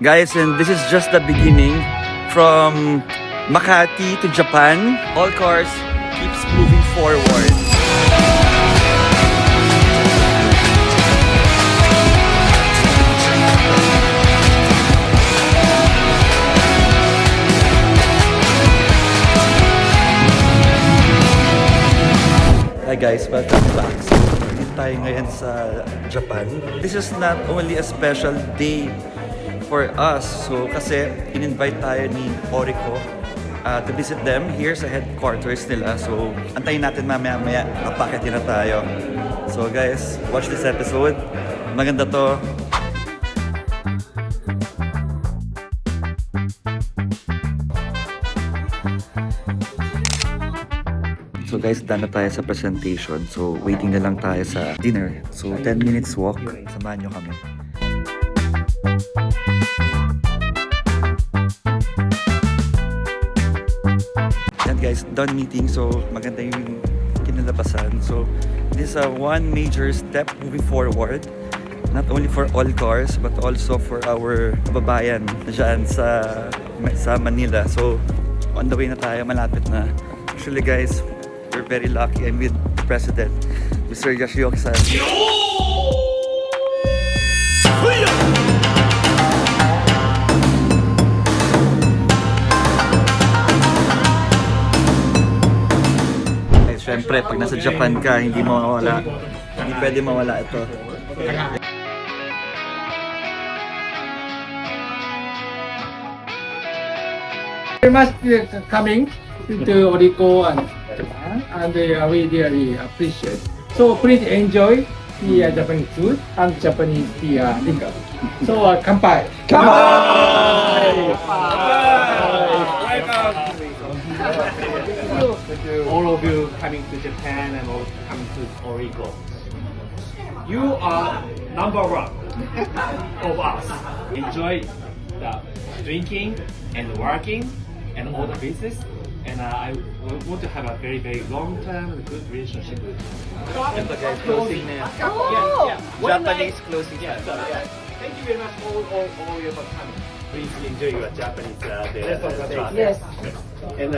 Guys, and this is just the beginning. From Makati to Japan, all cars keeps moving forward. Hi guys, welcome back. So, dito tayo ngayon sa Japan. This is not only a special day for us. So, kasi in-invite tayo ni Orico to visit them here sa headquarters nila. So, antayin natin mamaya-maya, kapakitin na tayo. So guys, watch this episode. Maganda to. So guys, done na tayo sa presentation. So, waiting na lang tayo sa dinner. So, 10 minutes walk. Samahan nyo kami. Yan guys, done meeting. So, maganda yung kinalabasan. So, this is one major step moving forward. Not only for all cars, but also for our babayan dyan sa Manila. So, on the way na tayo, malapit na. Actually guys, we're very lucky. I'm with the President, Mr. Yoshioka-san. Siyempre, pag nasa Japan ka, hindi mawawala. Hindi pwede mawala ito. Very much coming to Orico and Japan, and we really appreciate. So please enjoy the Japanese food and Japanese liquor. So kanpai. All of you coming to Japan and all coming to Orico. You are number one of us. Enjoy the drinking and working and all the business. And I want to have a very, very long-term and good relationship with you. Ito guys, closing na yan. Japanese closing. Yeah, so, yeah. Thank you very much all you for coming. Please enjoy your Japanese restaurant. Yes. And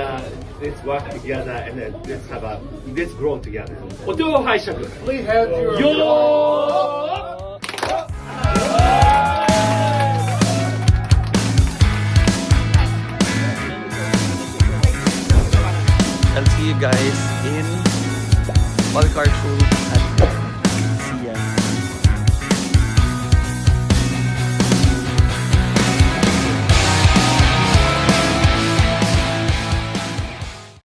let's work together and let's grow together. Oto haishaku. Please have your. I'll see you guys in all car show